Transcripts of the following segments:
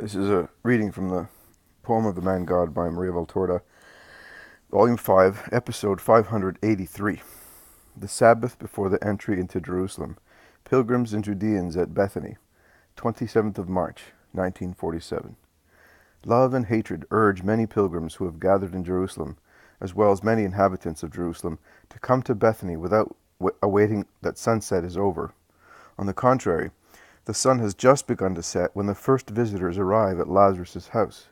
This is a reading from the Poem of the Man God by Maria Valtorta, Volume 5, Episode 583. The Sabbath before the entry into Jerusalem. Pilgrims and Judeans at Bethany, 27th of March, 1947. Love and hatred urge many pilgrims who have gathered in Jerusalem, as well as many inhabitants of Jerusalem, to come to Bethany without awaiting that sunset is over. On the contrary, the sun has just begun to set when the first visitors arrive at Lazarus' house.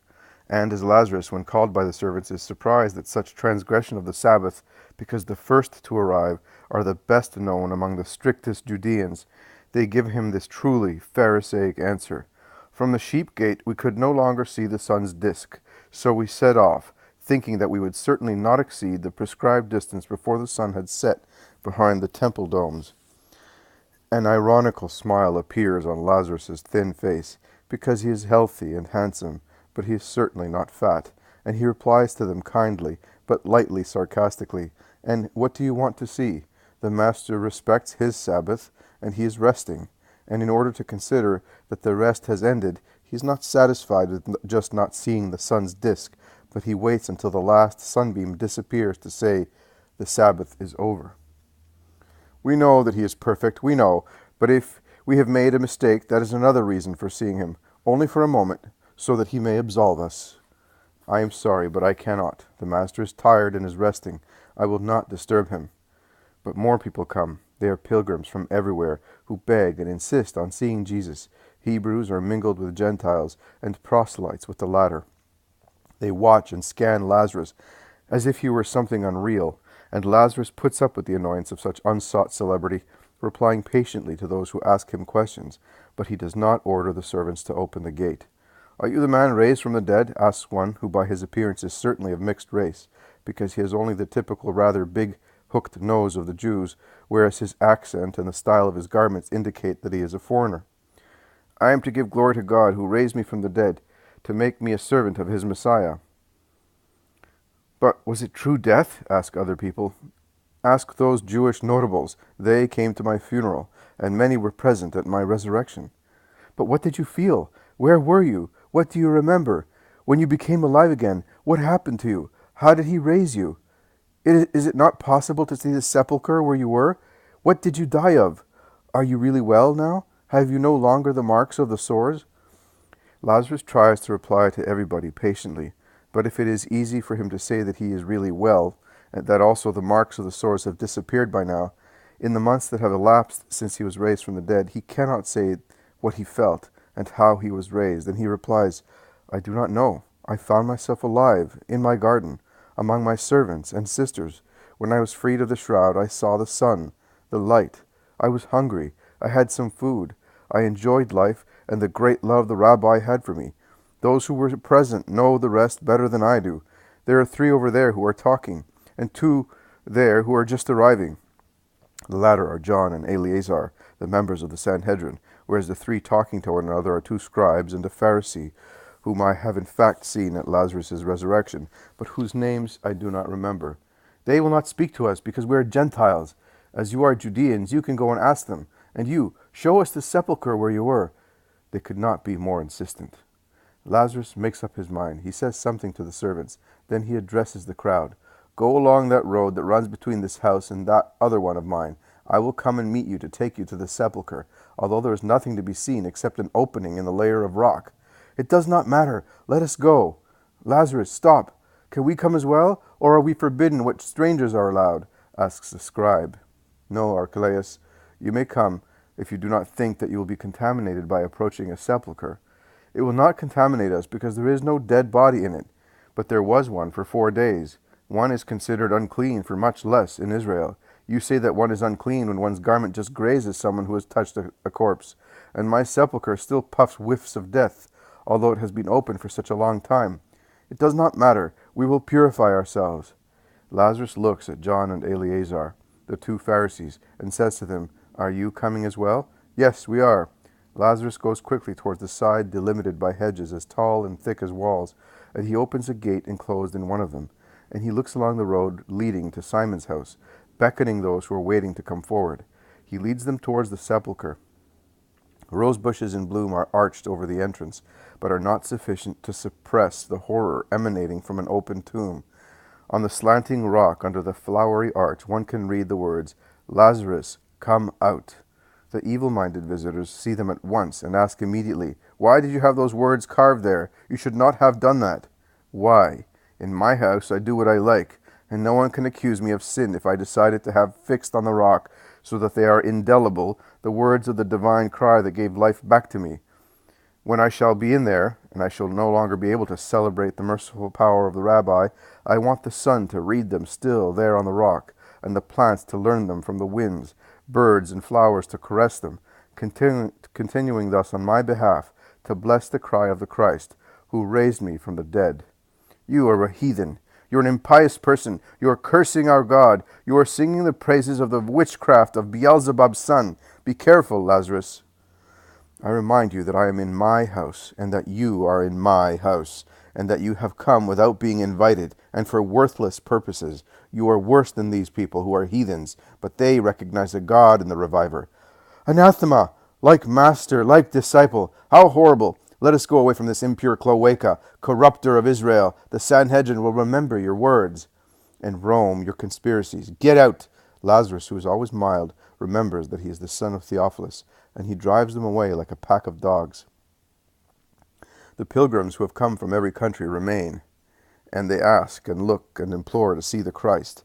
And as Lazarus, when called by the servants, is surprised at such transgression of the Sabbath, because the first to arrive are the best known among the strictest Judeans, they give him this truly Pharisaic answer. From the sheep gate we could no longer see the sun's disk, so we set off, thinking that we would certainly not exceed the prescribed distance before the sun had set behind the temple domes. An ironical smile appears on Lazarus' thin face, because he is healthy and handsome, but he is certainly not fat, and he replies to them kindly, but lightly sarcastically, "And what do you want to see? The Master respects his Sabbath, and he is resting, and in order to consider that the rest has ended, he is not satisfied with just not seeing the sun's disk, but he waits until the last sunbeam disappears to say, 'The Sabbath is over.'" We know that he is perfect, we know, but if we have made a mistake, that is another reason for seeing him, only for a moment, so that he may absolve us. I am sorry, but I cannot. The Master is tired and is resting. I will not disturb him. But more people come. They are pilgrims from everywhere, who beg and insist on seeing Jesus. Hebrews are mingled with Gentiles, and proselytes with the latter. They watch and scan Lazarus, as if he were something unreal, and Lazarus puts up with the annoyance of such unsought celebrity, replying patiently to those who ask him questions, but he does not order the servants to open the gate. "Are you the man raised from the dead?" asks one, who by his appearance is certainly of mixed race, because he has only the typical rather big hooked nose of the Jews, whereas his accent and the style of his garments indicate that he is a foreigner. "I am to give glory to God, who raised me from the dead, to make me a servant of his Messiah." "But was it true death?" ask other people. "Ask those Jewish notables. They came to my funeral, and many were present at my resurrection." "But what did you feel? Where were you? What do you remember? When you became alive again, what happened to you? How did he raise you? Is it not possible to see the sepulchre where you were? What did you die of? Are you really well now? Have you no longer the marks of the sores?" Lazarus tries to reply to everybody patiently, but if it is easy for him to say that he is really well, and that also the marks of the sores have disappeared by now, in the months that have elapsed since he was raised from the dead, he cannot say what he felt and how he was raised, and he replies, "I do not know. I found myself alive, in my garden, among my servants and sisters. When I was freed of the shroud, I saw the sun, the light. I was hungry. I had some food. I enjoyed life and the great love the rabbi had for me. Those who were present know the rest better than I do. There are 3 over there who are talking, and 2 there who are just arriving." The latter are John and Eleazar, the members of the Sanhedrin, whereas the 3 talking to one another are 2 scribes and a Pharisee, whom I have in fact seen at Lazarus' resurrection, but whose names I do not remember. "They will not speak to us, because we are Gentiles. As you are Judeans, you can go and ask them. And you, show us the sepulchre where you were." They could not be more insistent. Lazarus makes up his mind. He says something to the servants. Then he addresses the crowd. "Go along that road that runs between this house and that other one of mine. I will come and meet you to take you to the sepulchre, although there is nothing to be seen except an opening in the layer of rock." "It does not matter. Let us go." "Lazarus, stop. Can we come as well, or are we forbidden what strangers are allowed?" asks the scribe. "No, Archelaus, you may come, if you do not think that you will be contaminated by approaching a sepulchre. It will not contaminate us, because there is no dead body in it, but there was one for 4 days. One is considered unclean for much less in Israel. You say that one is unclean when one's garment just grazes someone who has touched a corpse, and my sepulchre still puffs whiffs of death, although it has been open for such a long time. It does not matter. We will purify ourselves." Lazarus looks at John and Eleazar, the 2 Pharisees, and says to them, "Are you coming as well?" "Yes, we are." Lazarus goes quickly towards the side delimited by hedges as tall and thick as walls, and he opens a gate enclosed in one of them, and he looks along the road leading to Simon's house, beckoning those who are waiting to come forward. He leads them towards the sepulchre. Rose bushes in bloom are arched over the entrance, but are not sufficient to suppress the horror emanating from an open tomb. On the slanting rock under the flowery arch one can read the words, "Lazarus, come out." The evil-minded visitors see them at once and ask immediately, "Why did you have those words carved there? You should not have done that." "Why? In my house I do what I like, and no one can accuse me of sin if I decided to have fixed on the rock, so that they are indelible, the words of the divine cry that gave life back to me. When I shall be in there, and I shall no longer be able to celebrate the merciful power of the Rabbi, I want the sun to read them still there on the rock, and the plants to learn them from the winds, birds and flowers to caress them, continuing thus on my behalf to bless the cry of the Christ, who raised me from the dead. You are a heathen. You are an impious person. You are cursing our God. You are singing the praises of the witchcraft of Beelzebub's son. Be careful, Lazarus. I remind you that I am in my house, and that you are in my house, and that you have come without being invited, and for worthless purposes. You are worse than these people who are heathens, but they recognize a God in the reviver. Anathema! Like master, like disciple. How horrible! Let us go away from this impure cloaca, corrupter of Israel. The Sanhedrin will remember your words, and Rome your conspiracies. Get out! Lazarus, who is always mild, remembers that he is the son of Theophilus, and he drives them away like a pack of dogs. The pilgrims who have come from every country remain, and they ask and look and implore to see the Christ.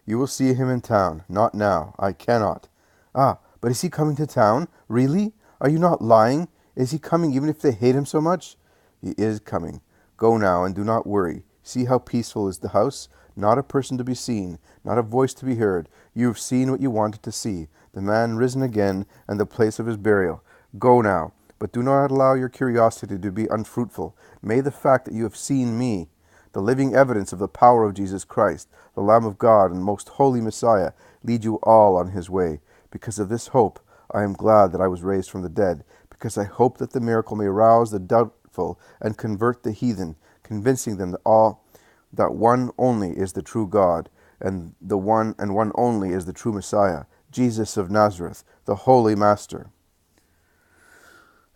You will see him in town. Not now. I cannot. Ah, but is he coming to town? Really? Are you not lying? Is he coming even if they hate him so much? He is coming. Go now and do not worry. See how peaceful is the house? Not a person to be seen, not a voice to be heard. You have seen what you wanted to see, the man risen again and the place of his burial. Go now, but do not allow your curiosity to be unfruitful. May the fact that you have seen me, the living evidence of the power of Jesus Christ, the Lamb of God and most holy Messiah, lead you all on his way. Because of this hope, I am glad that I was raised from the dead, because I hope that the miracle may rouse the doubtful and convert the heathen, convincing them that one only is the true God, and one only is the true Messiah, Jesus of Nazareth, the Holy Master.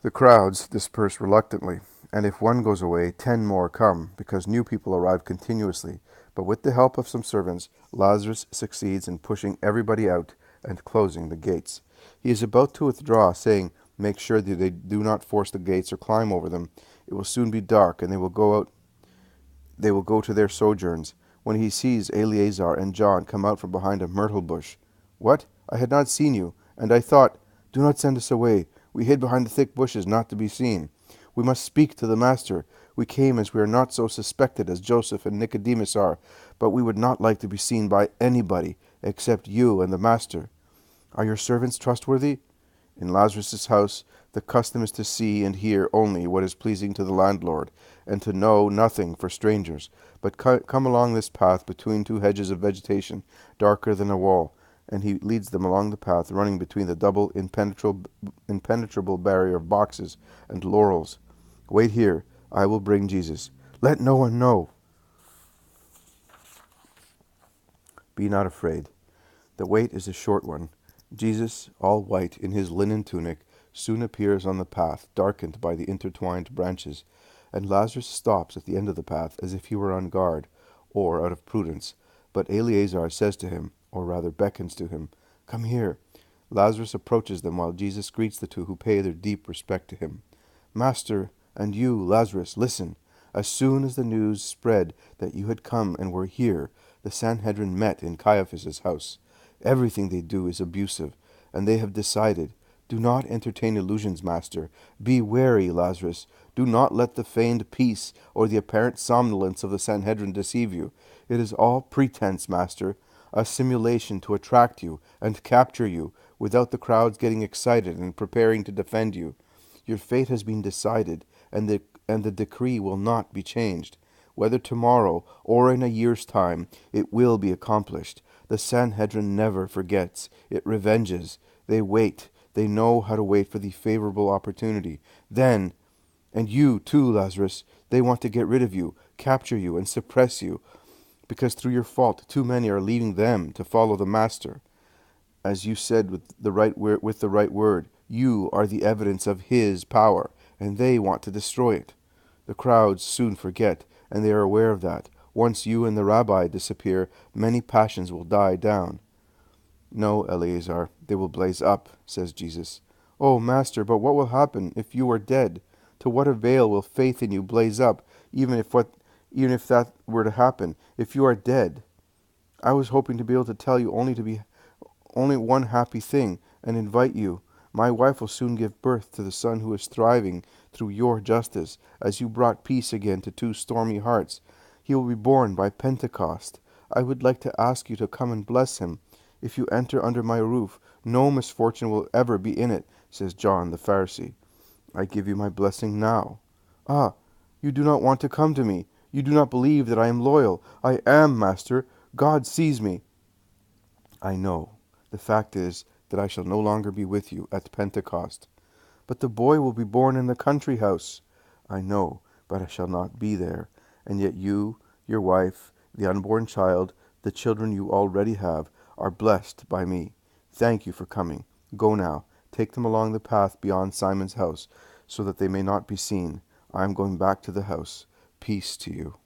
The crowds disperse reluctantly, and if one goes away, 10 more come, because new people arrive continuously. But with the help of some servants, Lazarus succeeds in pushing everybody out and closing the gates. He is about to withdraw, saying, "Make sure that they do not force the gates or climb over them. It will soon be dark, and they will go to their sojourns," when he sees Eleazar and John come out from behind a myrtle bush. "What? I had not seen you, and I thought, 'Do not send us away. We hid behind the thick bushes not to be seen. We must speak to the Master. We came as we are not so suspected as Joseph and Nicodemus are, but we would not like to be seen by anybody except you and the Master. Are your servants trustworthy?' In Lazarus' house, the custom is to see and hear only what is pleasing to the landlord, and to know nothing for strangers. But come along this path between 2 hedges of vegetation, darker than a wall." And he leads them along the path running between the double impenetrable barrier of boxes and laurels. "Wait here. I will bring Jesus. Let no one know." Be not afraid. The wait is a short one. Jesus, all white in his linen tunic, soon appears on the path, darkened by the intertwined branches, and Lazarus stops at the end of the path as if he were on guard, or out of prudence. But Eleazar says to him, or rather beckons to him, "Come here." Lazarus approaches them while Jesus greets the two who pay their deep respect to him. "Master, and you, Lazarus, listen. As soon as the news spread that you had come and were here, the Sanhedrin met in Caiaphas' house. Everything they do is abusive, and they have decided, 'Do not entertain illusions, Master. Be wary, Lazarus. Do not let the feigned peace or the apparent somnolence of the Sanhedrin deceive you. It is all pretense, Master, a simulation to attract you and capture you without the crowds getting excited and preparing to defend you. Your fate has been decided, and the decree will not be changed. Whether tomorrow or in a year's time, it will be accomplished. The Sanhedrin never forgets. It revenges. They wait. They know how to wait for the favorable opportunity. Then, and you too, Lazarus, they want to get rid of you, capture you, and suppress you, because through your fault too many are leaving them to follow the Master. As you said with the right word, You are the evidence of his power, and they want to destroy it. The crowds soon forget, and they are aware of that. Once you and the rabbi disappear, many passions will die down. No, Eleazar, they will blaze up, says Jesus. Oh, Master, but what will happen if you are dead? To what avail will faith in you blaze up, even if that were to happen, if you are dead? I was hoping to be able to tell you only one happy thing, and invite you. My wife will soon give birth to the son who is thriving through your justice, as you brought peace again to two stormy hearts. He will be born by Pentecost. I would like to ask you to come and bless him. If you enter under my roof, no misfortune will ever be in it, says John the Pharisee. I give you my blessing now. Ah, you do not want to come to me. You do not believe that I am loyal. I am, Master. God sees me. I know. The fact is that I shall no longer be with you at Pentecost. But the boy will be born in the country house. I know, but I shall not be there. And yet you, your wife, the unborn child, the children you already have, are blessed by me. Thank you for coming. Go now. Take them along the path beyond Simon's house, so that they may not be seen. I am going back to the house. Peace to you.